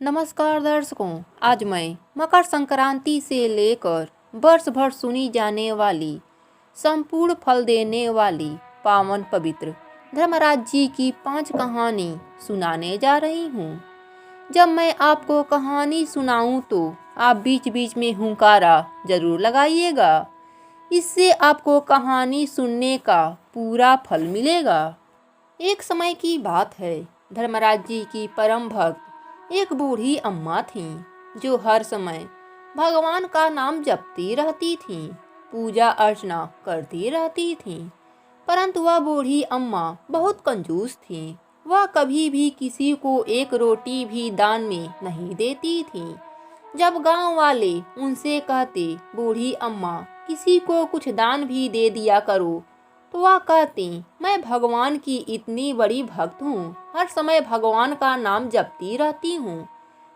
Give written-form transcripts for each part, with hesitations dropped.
नमस्कार दर्शकों, आज मैं मकर संक्रांति से लेकर वर्ष भर सुनी जाने वाली संपूर्ण फल देने वाली पावन पवित्र धर्मराज जी की 5 कहानी सुनाने जा रही हूँ। जब मैं आपको कहानी सुनाऊं तो आप बीच बीच में हुंकारा जरूर लगाइएगा। इससे आपको कहानी सुनने का पूरा फल मिलेगा। एक समय की बात है, धर्मराज जी की परम भक्त एक बूढ़ी अम्मा थीं, जो हर समय भगवान का नाम जपती रहती थीं, पूजा अर्चना करती रहती थीं। परंतु वह बूढ़ी अम्मा बहुत कंजूस थीं। वह कभी भी किसी को एक रोटी भी दान में नहीं देती थीं। जब गांव वाले उनसे कहते, बूढ़ी अम्मा किसी को कुछ दान भी दे दिया करो, तो वह कहती, मैं भगवान की इतनी बड़ी भक्त हूँ, हर समय भगवान का नाम जपती रहती हूँ,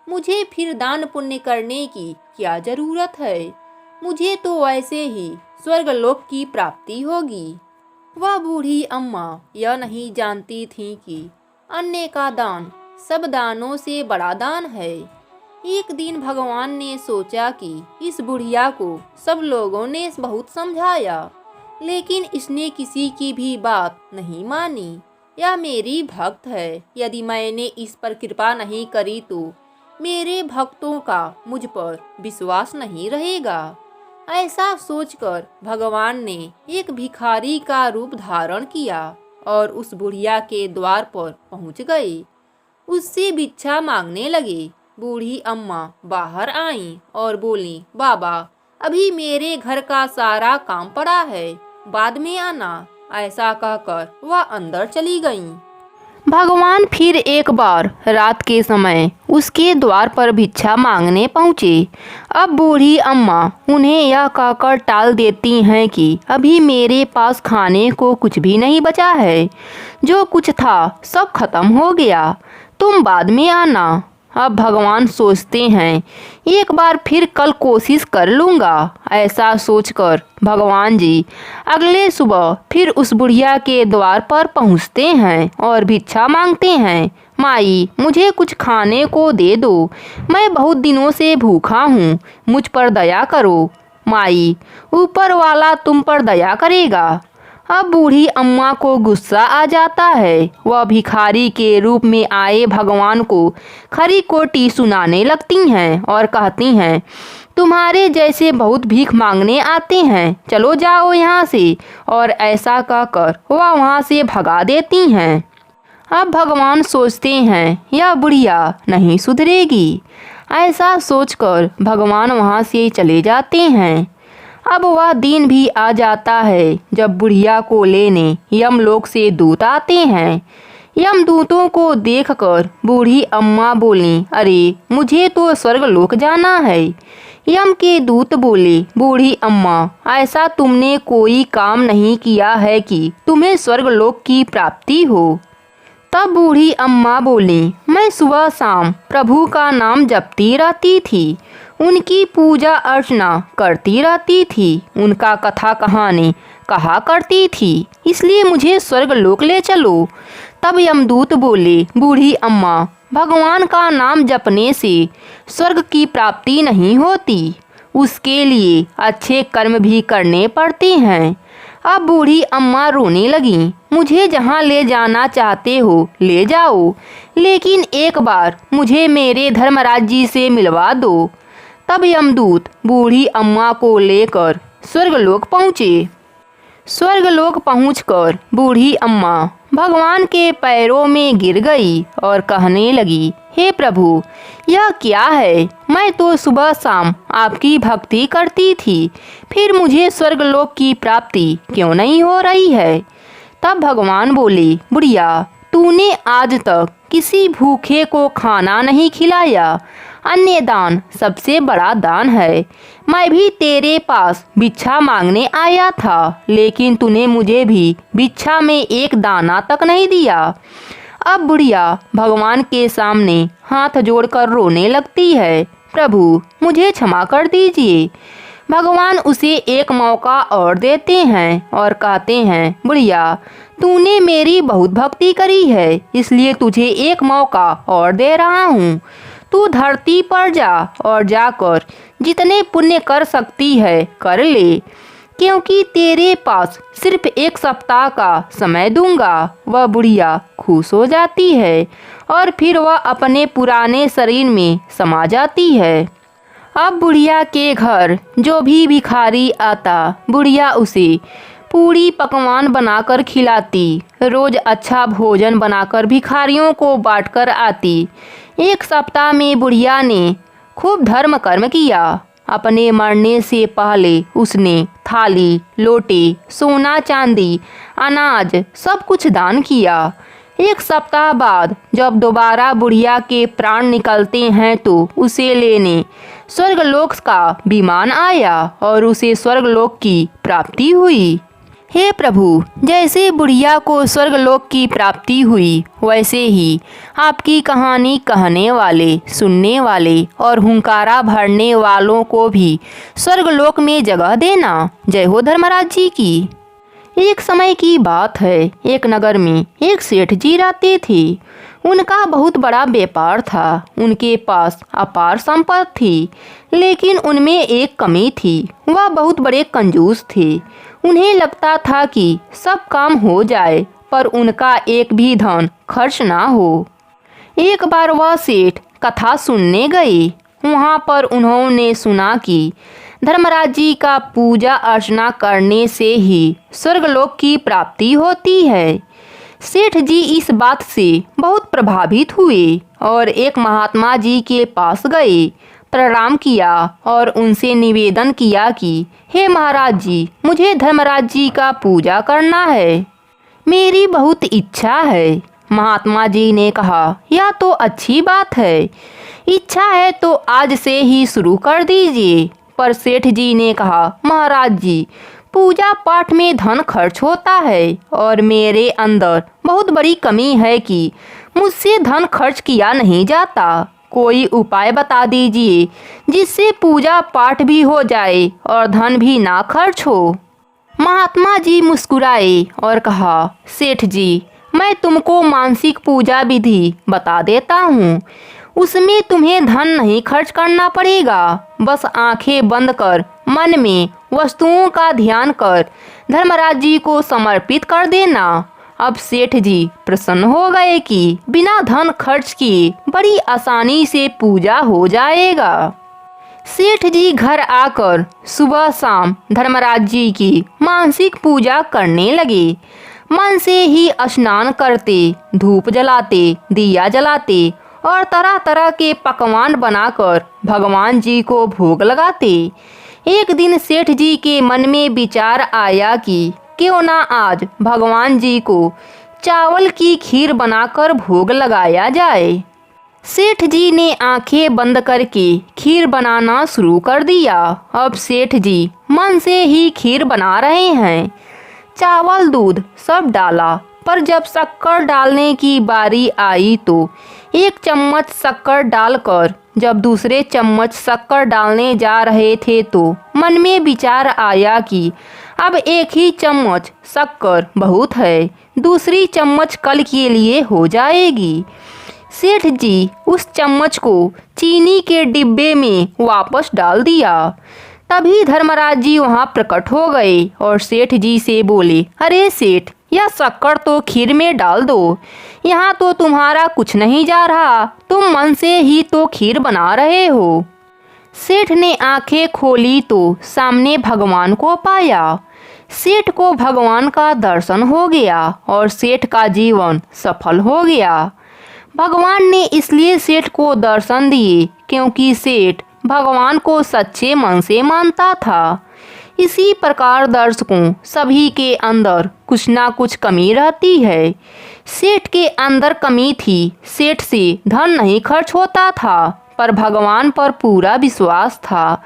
मुझे फिर दान पुण्य करने की क्या जरूरत है। मुझे तो वैसे ही स्वर्गलोक की प्राप्ति होगी। वह बूढ़ी अम्मा यह नहीं जानती थी कि अन्य का दान सब दानों से बड़ा दान है। एक दिन भगवान ने सोचा कि इस बुढ़िया को सब लोगों ने बहुत समझाया, लेकिन इसने किसी की भी बात नहीं मानी। यह मेरी भक्त है, यदि मैंने इस पर कृपा नहीं करी तो मेरे भक्तों का मुझ पर विश्वास नहीं रहेगा। ऐसा सोचकर भगवान ने एक भिखारी का रूप धारण किया और उस बुढ़िया के द्वार पर पहुंच गए। उससे भिक्षा मांगने लगे। बूढ़ी अम्मा बाहर आईं और बोली, बाबा अभी मेरे घर का सारा काम पड़ा है, बाद में आना। ऐसा कहकर वह अंदर चली गईं। भगवान फिर एक बार रात के समय उसके द्वार पर भिक्षा मांगने पहुँचे। अब बूढ़ी अम्मा उन्हें यह कहकर टाल देती हैं कि अभी मेरे पास खाने को कुछ भी नहीं बचा है, जो कुछ था सब खत्म हो गया, तुम बाद में आना। अब भगवान सोचते हैं, एक बार फिर कल कोशिश कर लूँगा। ऐसा सोचकर भगवान जी अगले सुबह फिर उस बुढ़िया के द्वार पर पहुँचते हैं और भिक्षा मांगते हैं। माई, मुझे कुछ खाने को दे दो, मैं बहुत दिनों से भूखा हूँ, मुझ पर दया करो। माई, ऊपर वाला तुम पर दया करेगा। अब बूढ़ी अम्मा को गुस्सा आ जाता है। वह भिखारी के रूप में आए भगवान को खरी खोटी सुनाने लगती हैं और कहती हैं, तुम्हारे जैसे बहुत भीख मांगने आते हैं, चलो जाओ यहाँ से। और ऐसा कहकर वह वहाँ से भगा देती हैं। अब भगवान सोचते हैं, यह बुढ़िया नहीं सुधरेगी। ऐसा सोचकर भगवान वहाँ से चले जाते हैं। अब वह दिन भी आ जाता है जब बुढ़िया को लेने यमलोक से दूत आते हैं। यमदूतों को देखकर बूढ़ी अम्मा बोली, अरे मुझे तो स्वर्गलोक जाना है। यम के दूत बोले, बूढ़ी अम्मा ऐसा तुमने कोई काम नहीं किया है कि तुम्हें स्वर्गलोक की प्राप्ति हो। तब बूढ़ी अम्मा बोली, मैं सुबह शाम प्रभु का नाम जपती रहती थी, उनकी पूजा अर्चना करती रहती थी, उनका कथा कहानी कहा करती थी, इसलिए मुझे स्वर्गलोक ले चलो। तब यमदूत बोले, बूढ़ी अम्मा भगवान का नाम जपने से स्वर्ग की प्राप्ति नहीं होती, उसके लिए अच्छे कर्म भी करने पड़ते हैं। अब बूढ़ी अम्मा रोने लगी, मुझे जहाँ ले जाना चाहते हो ले जाओ, लेकिन एक बार मुझे मेरे धर्मराज जी से मिलवा दो। तब यमदूत बूढ़ी अम्मा को लेकर स्वर्गलोक पहुँचे। स्वर्गलोक पहुंचकर बूढ़ी अम्मा भगवान के पैरों में गिर गई और कहने लगी, हे प्रभु यह क्या है, मैं तो सुबह शाम आपकी भक्ति करती थी, फिर मुझे स्वर्गलोक की प्राप्ति क्यों नहीं हो रही है। तब भगवान बोले, बुढ़िया तूने आज तक किसी भूखे को खाना नहीं खिलाया, अन्य दान सबसे बड़ा दान है। मैं भी तेरे पास भिक्षा मांगने आया था, लेकिन तूने मुझे भी भिक्षा में एक दाना तक नहीं दिया। अब बुढ़िया भगवान के सामने हाथ जोड़कर रोने लगती है, प्रभु मुझे क्षमा कर दीजिए। भगवान उसे एक मौका और देते हैं और कहते हैं, बुढ़िया तूने मेरी बहुत भक्ति करी है, इसलिए तुझे एक मौका और दे रहा हूँ। तू धरती पर जा और जाकर जितने पुण्य कर सकती है कर ले, क्योंकि तेरे पास सिर्फ 1 सप्ताह का समय दूंगा। वह बुढ़िया खुश हो जाती है और फिर वह अपने पुराने शरीर में समा जाती है। अब बुढ़िया के घर जो भी भिखारी आता, बुढ़िया उसे पूरी पकवान बनाकर खिलाती, रोज अच्छा भोजन बनाकर भिखारियों को बांटकर आती। 1 सप्ताह में बुढ़िया ने खूब धर्म कर्म किया। अपने मरने से पहले उसने थाली, लोटे, सोना चांदी, अनाज सब कुछ दान किया। 1 सप्ताह बाद जब दोबारा बुढ़िया के प्राण निकलते हैं तो उसे लेने स्वर्गलोक का विमान आया और उसे स्वर्गलोक की प्राप्ति हुई। हे प्रभु, जैसे बुढ़िया को स्वर्गलोक की प्राप्ति हुई, वैसे ही आपकी कहानी कहने वाले, सुनने वाले और हुंकारा भरने वालों को भी स्वर्गलोक में जगह देना। जय हो धर्मराज जी की। एक समय की बात है, एक नगर में एक सेठ जी रहते थे। उनका बहुत बड़ा व्यापार था। उनके पास अपार संपत्ति थी, लेकिन उनमें एक कमी थी। वह बहुत बड़े कंजूस थे। उन्हें लगता था कि सब काम हो जाए, पर उनका एक भी धन खर्च ना हो। एक बार वह सेठ कथा सुनने गए। वहाँ पर उन्होंने सुना कि धर्मराज जी का पूजा अर्चना करने से ही स्वर्गलोक की प्राप्ति होती है। सेठ जी इस बात से बहुत प्रभावित हुए और एक महात्मा जी के पास गए, प्रणाम किया और उनसे निवेदन किया कि हे महाराज जी, मुझे धर्मराज जी का पूजा करना है, मेरी बहुत इच्छा है। महात्मा जी ने कहा, यह तो अच्छी बात है, इच्छा है तो आज से ही शुरू कर दीजिए। पर सेठ जी ने कहा, महाराज जी, पूजा पाठ में धन खर्च होता है और मेरे अंदर बहुत बड़ी कमी है कि मुझसे धन खर्च किया नहीं जाता। कोई उपाय बता दीजिए जिससे पूजा पाठ भी हो जाए और धन भी ना खर्च हो। महात्मा जी मुस्कुराए और कहा, सेठ जी, मैं तुमको मानसिक पूजा विधि बता देता हूँ। उसमें तुम्हें धन नहीं खर्च करना पड़ेगा। बस आंखें बंद कर मन में वस्तुओं का ध्यान कर धर्मराज जी को समर्पित कर देना। अब सेठ जी प्रसन्न हो गए कि बिना धन खर्च किए बड़ी आसानी से पूजा हो जाएगा। सेठ जी घर आकर सुबह शाम धर्मराज जी की मानसिक पूजा करने लगे। मन से ही स्नान करते, धूप जलाते, दिया जलाते और तरह तरह के पकवान बनाकर भगवान जी को भोग लगाते। एक दिन सेठ जी के मन में विचार आया कि क्यों ना आज भगवान जी को चावल की खीर बनाकर भोग लगाया जाए। सेठ जी ने आंखें बंद करके खीर बनाना शुरू कर दिया। अब सेठ जी मन से ही खीर बना रहे हैं। चावल, दूध सब डाला, पर जब शक्कर डालने की बारी आई तो 1 चम्मच शक्कर डालकर जब दूसरे चम्मच शक्कर डालने जा रहे थे तो मन में विचार आया कि अब 1 ही चम्मच शक्कर बहुत है, दूसरी चम्मच कल के लिए हो जाएगी। सेठ जी उस चम्मच को चीनी के डिब्बे में वापस डाल दिया। तभी धर्मराज जी वहाँ प्रकट हो गए और सेठ जी से बोले, अरे सेठ, यह शक्कर तो खीर में डाल दो। यहाँ तो तुम्हारा कुछ नहीं जा रहा, तुम मन से ही तो खीर बना रहे हो। सेठ ने आंखें खोली तो सामने भगवान को पाया। सेठ को भगवान का दर्शन हो गया और सेठ का जीवन सफल हो गया। भगवान ने इसलिए सेठ को दर्शन दिए क्योंकि सेठ भगवान को सच्चे मन से मानता था। इसी प्रकार दर्शकों, सभी के अंदर कुछ ना कुछ कमी रहती है। सेठ के अंदर कमी थी, सेठ से धन नहीं खर्च होता था, पर भगवान पर पूरा विश्वास था,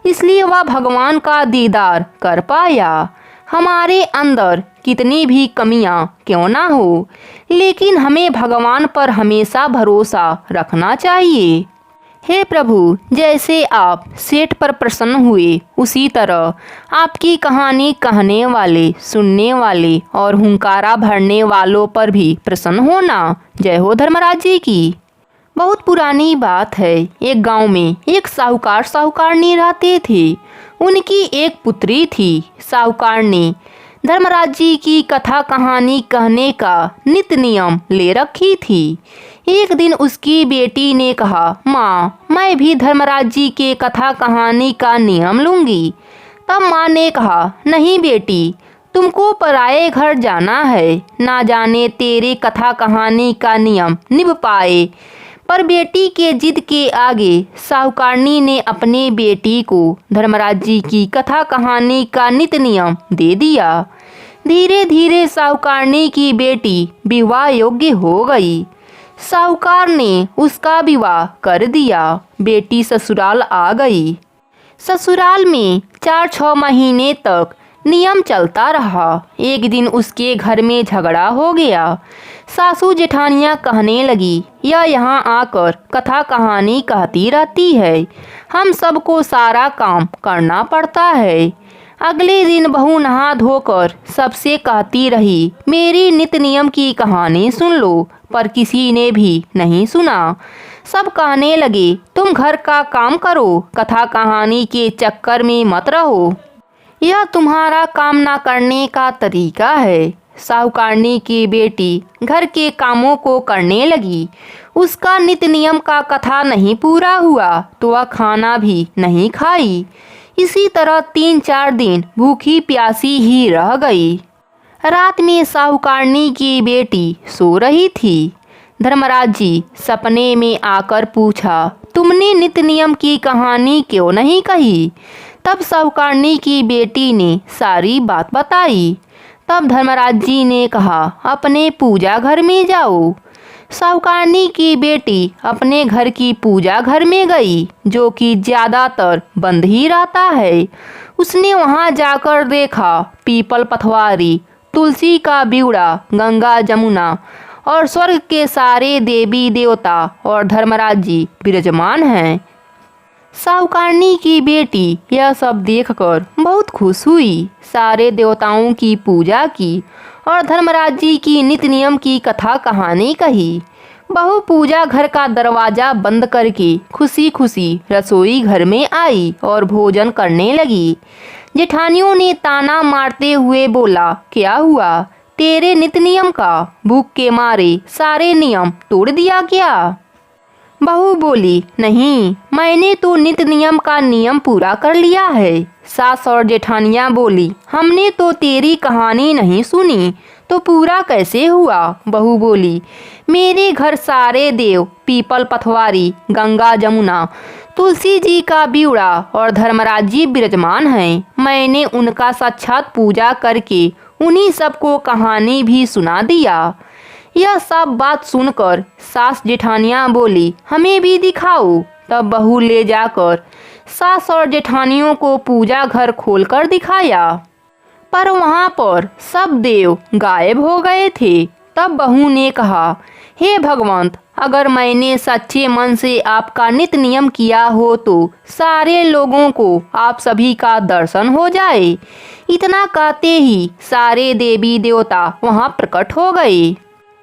इसलिए वह भगवान का दीदार कर पाया। हमारे अंदर कितनी भी कमियां क्यों ना हो, लेकिन हमें भगवान पर हमेशा भरोसा रखना चाहिए। हे प्रभु, जैसे आप सेठ पर प्रसन्न हुए, उसी तरह आपकी कहानी कहने वाले, सुनने वाले और हुंकारा भरने वालों पर भी प्रसन्न होना। जय हो धर्मराज जी की। बहुत पुरानी बात है। एक गांव में एक साहूकारनी रहते थे। उनकी एक पुत्री थी। साहूकार ने धर्मराज जी की कथा कहानी कहने का नित नियम ले रखी थी। एक दिन उसकी बेटी ने कहा, माँ, मैं भी धर्मराज जी के कथा कहानी का नियम लूँगी। तब माँ ने कहा, नहीं बेटी, तुमको पराये घर जाना है, ना जाने तेरे कथा कहानी का नियम निभ पाए। पर बेटी के जिद के आगे साहूकारनी ने अपने बेटी को धर्मराज जी की कथा कहानी का नित नियम दे दिया। धीरे धीरे साहूकारनी की बेटी विवाह योग्य हो गई। साहूकार ने उसका विवाह कर दिया। बेटी ससुराल आ गई। ससुराल में 4-6 महीने तक नियम चलता रहा। एक दिन उसके घर में झगड़ा हो गया। सासू जेठानियाँ कहने लगी, यह यहाँ आकर कथा कहानी कहती रहती है, हम सबको सारा काम करना पड़ता है। अगले दिन बहू नहा धोकर सबसे कहती रही, मेरी नित नियम की कहानी सुन लो, पर किसी ने भी नहीं सुना। सब कहने लगे, तुम घर का काम करो, कथा कहानी के चक्कर में मत रहो, यह तुम्हारा काम ना करने का तरीका है। साहूकारनी की बेटी घर के कामों को करने लगी। उसका नित नियम का कथा नहीं पूरा हुआ तो वह खाना भी नहीं खाई। इसी तरह 3-4 दिन भूखी प्यासी ही रह गई। रात में साहूकारनी की बेटी सो रही थी। धर्मराज जी सपने में आकर पूछा, तुमने नित नियम की कहानी क्यों नहीं कही? तब साहूकारनी की बेटी ने सारी बात बताई। तब धर्मराज जी ने कहा, अपने पूजा घर में जाओ। साहूकारनी की बेटी अपने घर की पूजा घर में गई, जो कि ज़्यादातर बंद ही रहता है। उसने वहां जाकर देखा, पीपल पथवारी, तुलसी का बिउड़ा, गंगा जमुना और स्वर्ग के सारे देवी देवता और धर्मराज जी विराजमान हैं। साहूकारनी की बेटी यह सब देखकर बहुत खुश हुई। सारे देवताओं की पूजा की और धर्मराज जी की नित नियम की कथा कहानी कही। बहू पूजा घर का दरवाजा बंद करके खुशी खुशी रसोई घर में आई और भोजन करने लगी। जेठानियों ने ताना मारते हुए बोला, क्या हुआ? तेरे नित नियम का भूख के मारे सारे नियम तोड़ दिया क्या? बहू बोली, नहीं, मैंने तो नित नियम का नियम पूरा कर लिया है। सास और जेठानियाँ बोली, हमने तो तेरी कहानी नहीं सुनी, तो पूरा कैसे हुआ? बहू बोली, मेरे घर सारे देव, पीपल पथवारी, गंगा जमुना, तुलसी जी का बिउड़ा और धर्मराज जी विराजमान हैं। मैंने उनका साक्षात पूजा करके उन्हीं सबको कहानी भी सुना दिया। यह सब बात सुनकर सास जेठानियाँ बोली, हमें भी दिखाओ। तब बहू ले जाकर सास और जेठानियों को पूजा घर खोलकर दिखाया, पर वहाँ पर सब देव गायब हो गए थे। तब बहू ने कहा, हे भगवंत, अगर मैंने सच्चे मन से आपका नित नियम किया हो तो सारे लोगों को आप सभी का दर्शन हो जाए। इतना कहते ही सारे देवी देवता वहाँ प्रकट हो गए।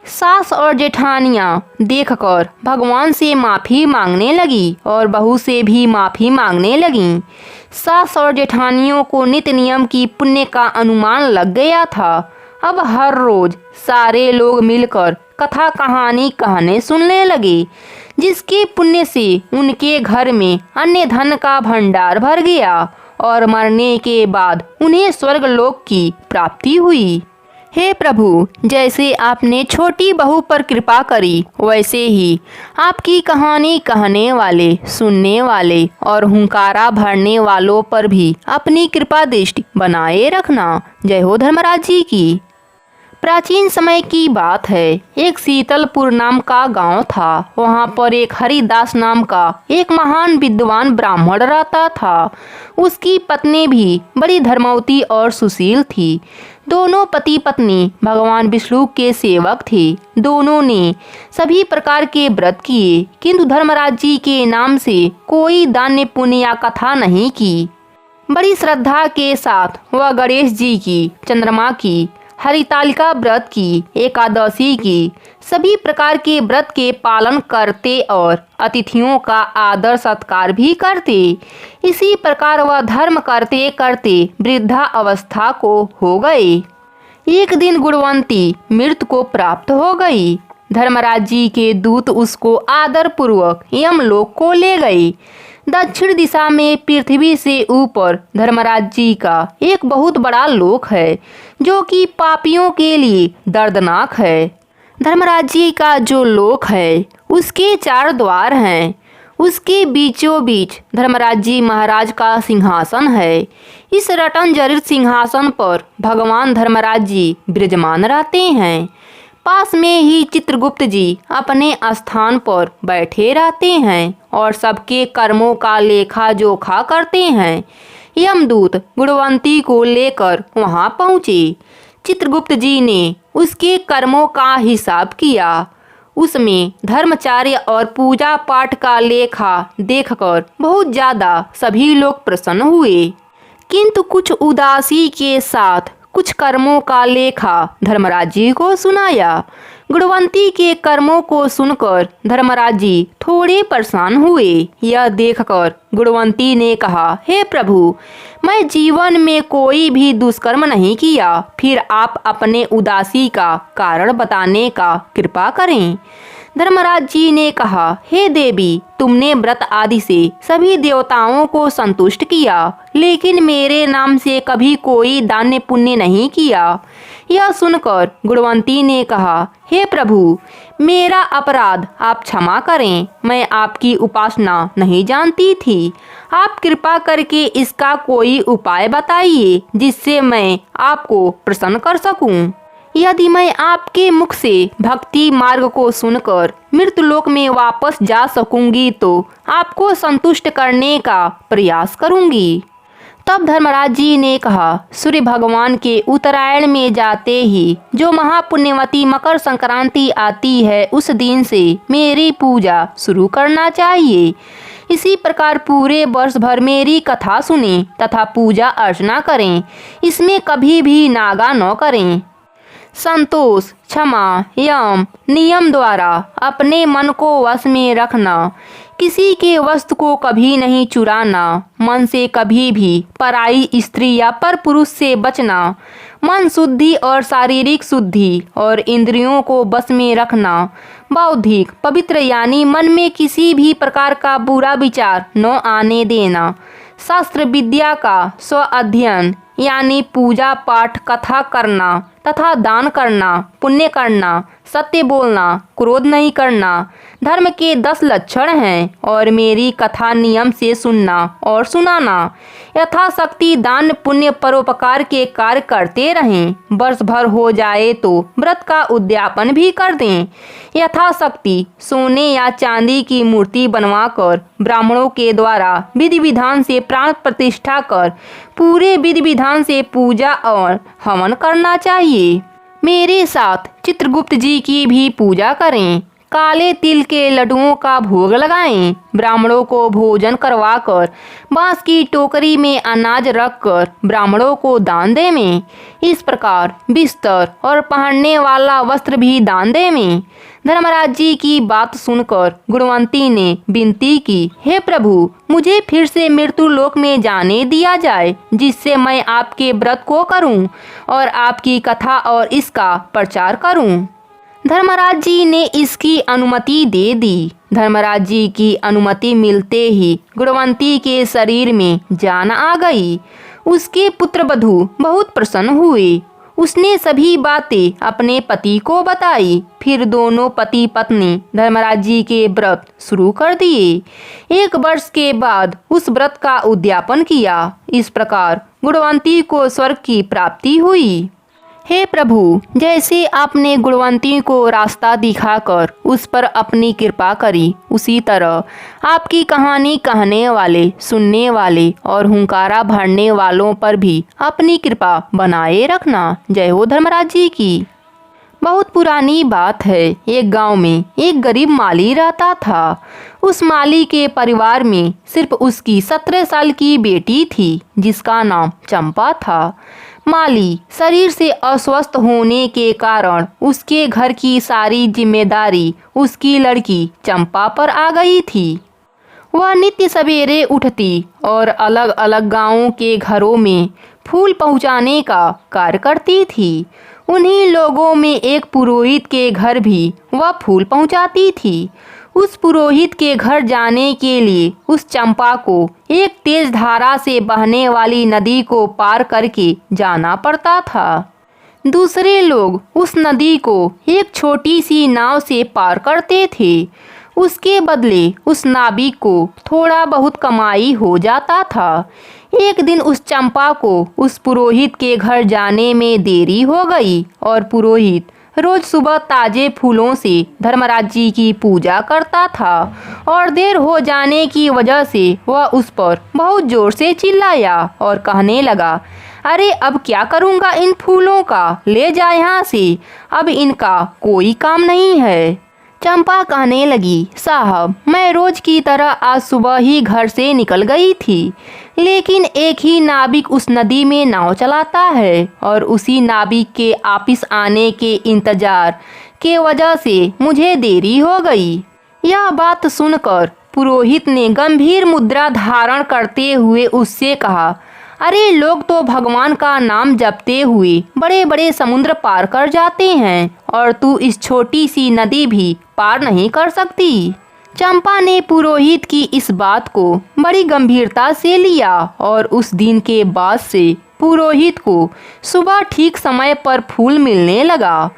सास और जेठानियाँ देखकर भगवान से माफ़ी मांगने लगी और बहू से भी माफ़ी मांगने लगीं। सास और जेठानियों को नित नियम की पुण्य का अनुमान लग गया था। अब हर रोज़ सारे लोग मिलकर कथा कहानी कहने सुनने लगे, जिसके पुण्य से उनके घर में अन्य धन का भंडार भर गया और मरने के बाद उन्हें स्वर्गलोक की प्राप्ति हुई। हे प्रभु, जैसे आपने छोटी बहू पर कृपा करी, वैसे ही आपकी कहानी कहने वाले, सुनने वाले और हुंकारा भरने वालों पर भी अपनी कृपा दृष्टि बनाए रखना। जय हो धर्मराज जी की। प्राचीन समय की बात है। एक शीतलपुर नाम का गांव था। वहां पर एक हरिदास नाम का एक महान विद्वान ब्राह्मण रहता था। उसकी पत्नी भी बड़ी धर्मवती और सुशील थी। दोनों पति पत्नी भगवान विष्णु के सेवक थे। दोनों ने सभी प्रकार के व्रत किए, किंतु धर्मराज जी के नाम से कोई दान पुण्य या कथा नहीं की। बड़ी श्रद्धा के साथ वह गणेश जी की, चंद्रमा की, हरितालिका व्रत की, एकादशी की, सभी प्रकार के व्रत के पालन करते और अतिथियों का आदर सत्कार भी करते। इसी प्रकार वह धर्म करते करते वृद्धा अवस्था को हो गए। एक दिन गुणवंती मृत्यु को प्राप्त हो गई। धर्मराज जी के दूत उसको आदर पूर्वक यमलोक को ले गए। दक्षिण दिशा में पृथ्वी से ऊपर धर्मराज जी का एक बहुत बड़ा लोक है, जो कि पापियों के लिए दर्दनाक है। धर्मराज जी का जो लोक है उसके 4 द्वार हैं। उसके बीचों बीच धर्मराज जी महाराज का सिंहासन है। इस रत्न जड़ित सिंहासन पर भगवान धर्मराज जी विराजमान रहते हैं। पास में ही चित्रगुप्त जी अपने स्थान पर बैठे रहते हैं और सबके कर्मों का लेखा जोखा करते हैं। यमदूत गुणवंती को लेकर वहां पहुँचे। चित्रगुप्त जी ने उसके कर्मों का हिसाब किया। उसमें धर्मचार्य और पूजा पाठ का लेखा देखकर बहुत ज़्यादा सभी लोग प्रसन्न हुए, किंतु कुछ उदासी के साथ कुछ कर्मों का लेखा धर्मराज जी को सुनाया। गुणवंती के कर्मों को सुनकर धर्मराज जी थोड़े परेशान हुए। यह देखकर गुणवंती ने कहा, हे प्रभु, मैं जीवन में कोई भी दुष्कर्म नहीं किया, फिर आप अपने उदासी का कारण बताने का कृपा करें। धर्मराज जी ने कहा, हे देवी, तुमने व्रत आदि से सभी देवताओं को संतुष्ट किया, लेकिन मेरे नाम से कभी कोई दान पुण्य नहीं किया। यह सुनकर गुणवंती ने कहा, हे प्रभु, मेरा अपराध आप क्षमा करें। मैं आपकी उपासना नहीं जानती थी। आप कृपा करके इसका कोई उपाय बताइए जिससे मैं आपको प्रसन्न कर सकूं। यदि मैं आपके मुख से भक्ति मार्ग को सुनकर मृत्युलोक में वापस जा सकूंगी तो आपको संतुष्ट करने का प्रयास करूंगी। तब धर्मराज जी ने कहा, सूर्य भगवान के उत्तरायण में जाते ही जो महापुण्यवती मकर संक्रांति आती है, उस दिन से मेरी पूजा शुरू करना चाहिए। इसी प्रकार पूरे वर्ष भर मेरी कथा सुनें तथा पूजा अर्चना करें। इसमें कभी भी नागा न करें। संतोष, क्षमा, यम, नियम द्वारा अपने मन को वश में रखना, किसी के वस्तु को कभी नहीं चुराना, मन से कभी भी पराई स्त्री या पर पुरुष से बचना, मन शुद्धि और शारीरिक शुद्धि और इंद्रियों को बस में रखना, बौद्धिक पवित्र यानी मन में किसी भी प्रकार का बुरा विचार न आने देना, शास्त्र विद्या का स्व अध्ययन यानी पूजा पाठ कथा करना तथा दान करना, पुण्य करना, सत्य बोलना, क्रोध नहीं करना, धर्म के 10 लक्षण हैं, और मेरी कथा नियम से सुनना और सुनाना, यथाशक्ति दान पुण्य परोपकार के कार्य करते रहें। वर्ष भर हो जाए तो व्रत का उद्यापन भी कर दें। यथाशक्ति सोने या चांदी की मूर्ति बनवाकर ब्राह्मणों के द्वारा विधि विधान से प्राण प्रतिष्ठा कर पूरे विधि विधान से पूजा और हवन करना चाहिए। मेरे साथ चित्रगुप्त जी की भी पूजा करें। काले तिल के लड्डुओं का भोग लगाएं। ब्राह्मणों को भोजन करवाकर बांस की टोकरी में अनाज रखकर ब्राह्मणों को दान देवें। इस प्रकार बिस्तर और पहनने वाला वस्त्र भी दान देवें। धर्मराज जी की बात सुनकर गुणवंती ने विनती की, हे प्रभु, मुझे फिर से मृत्यु लोक में जाने दिया जाए, जिससे मैं आपके व्रत को करूं और आपकी कथा और इसका प्रचार करूं। धर्मराज जी ने इसकी अनुमति दे दी। धर्मराज जी की अनुमति मिलते ही गुणवंती के शरीर में जान आ गई। उसके पुत्रवधू बहुत प्रसन्न हुए। उसने सभी बातें अपने पति को बताई। फिर दोनों पति पत्नी धर्मराज जी के व्रत शुरू कर दिए। 1 वर्ष के बाद उस व्रत का उद्यापन किया। इस प्रकार गुणवंती को स्वर्ग की प्राप्ति हुई। हे प्रभु, जैसे आपने गुणवंती को रास्ता दिखाकर उस पर अपनी कृपा करी, उसी तरह आपकी कहानी कहने वाले, सुनने वाले और हुंकारा भरने वालों पर भी अपनी कृपा बनाए रखना। जय हो धर्मराज जी की। बहुत पुरानी बात है। एक गांव में एक गरीब माली रहता था। उस माली के परिवार में सिर्फ उसकी 17 साल की बेटी थी, जिसका नाम चंपा था। माली शरीर से अस्वस्थ होने के कारण उसके घर की सारी जिम्मेदारी उसकी लड़की चंपा पर आ गई थी। वह नित्य सवेरे उठती और अलग अलग गांवों के घरों में फूल पहुंचाने का कार्य करती थी। उन्हीं लोगों में एक पुरोहित के घर भी वह फूल पहुंचाती थी। उस पुरोहित के घर जाने के लिए उस चंपा को एक तेज धारा से बहने वाली नदी को पार करके जाना पड़ता था। दूसरे लोग उस नदी को एक छोटी सी नाव से पार करते थे। उसके बदले उस नाविक को थोड़ा बहुत कमाई हो जाता था। एक दिन उस चंपा को उस पुरोहित के घर जाने में देरी हो गई और पुरोहित रोज सुबह ताजे फूलों से धर्मराज जी की पूजा करता था और देर हो जाने की वजह से वह उस पर बहुत जोर से चिल्लाया और कहने लगा, अरे अब क्या करूँगा इन फूलों का, ले जा यहाँ से, अब इनका कोई काम नहीं है। चंपा कहने लगी, साहब मैं रोज की तरह आज सुबह ही घर से निकल गई थी, लेकिन एक ही नाविक उस नदी में नाव चलाता है और उसी नाविक के वापिस आने के इंतजार के वजह से मुझे देरी हो गई। यह बात सुनकर पुरोहित ने गंभीर मुद्रा धारण करते हुए उससे कहा, अरे लोग तो भगवान का नाम जपते हुए बड़े बड़े समुद्र पार कर जाते हैं और तू इस छोटी सी नदी भी पार नहीं कर सकती। चंपा ने पुरोहित की इस बात को बड़ी गंभीरता से लिया और उस दिन के बाद से पुरोहित को सुबह ठीक समय पर फूल मिलने लगा।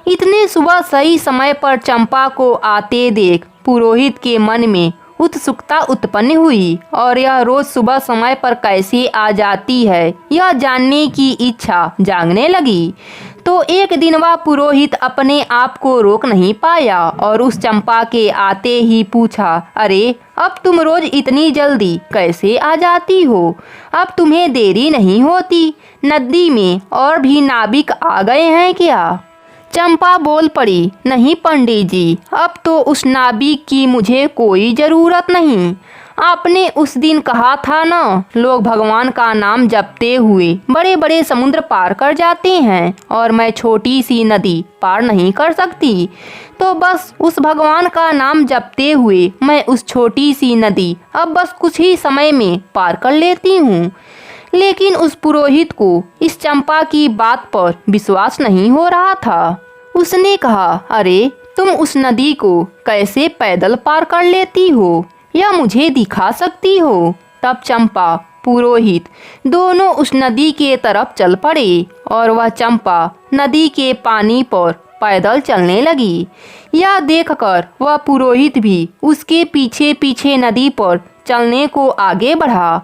इतने सुबह सही समय पर चंपा को आते देख पुरोहित के मन में उत्सुकता उत्पन्न हुई और यह रोज सुबह समय पर कैसे आ जाती है यह जानने की इच्छा जागने लगी। तो एक दिन वह पुरोहित अपने आप को रोक नहीं पाया और उस चंपा के आते ही पूछा, अरे अब तुम रोज इतनी जल्दी कैसे आ जाती हो, अब तुम्हें देरी नहीं होती, नदी में और भी नाविक आ गए हैं क्या? चंपा बोल पड़ी, नहीं पंडित जी, अब तो उस नाविक की मुझे कोई ज़रूरत नहीं। आपने उस दिन कहा था ना, लोग भगवान का नाम जपते हुए बड़े बड़े समुद्र पार कर जाते हैं और मैं छोटी सी नदी पार नहीं कर सकती, तो बस उस भगवान का नाम जपते हुए मैं उस छोटी सी नदी अब बस कुछ ही समय में पार कर लेती हूँ। लेकिन उस पुरोहित को इस चंपा की बात पर विश्वास नहीं हो रहा था। उसने कहा, अरे तुम उस नदी को कैसे पैदल पार कर लेती हो, या मुझे दिखा सकती हो? तब चंपा पुरोहित दोनों उस नदी के तरफ चल पड़े और वह चंपा नदी के पानी पर पैदल चलने लगी। यह देखकर वह पुरोहित भी उसके पीछे पीछे नदी पर चलने को आगे बढ़ा,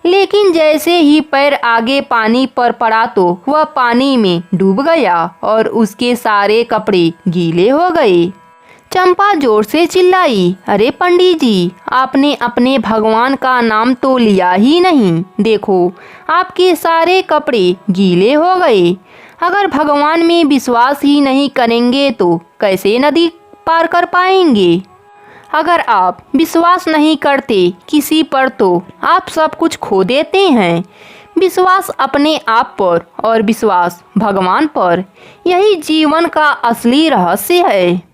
लेकिन जैसे ही पैर आगे पानी पर पड़ा तो वह पानी में डूब गया और उसके सारे कपड़े गीले हो गए। चंपा जोर से चिल्लाई, अरे पंडित जी, आपने अपने भगवान का नाम तो लिया ही नहीं, देखो आपके सारे कपड़े गीले हो गए। अगर भगवान में विश्वास ही नहीं करेंगे तो कैसे नदी पार कर पाएंगे? अगर आप विश्वास नहीं करते किसी पर तो आप सब कुछ खो देते हैं। विश्वास अपने आप पर और विश्वास भगवान पर, यही जीवन का असली रहस्य है।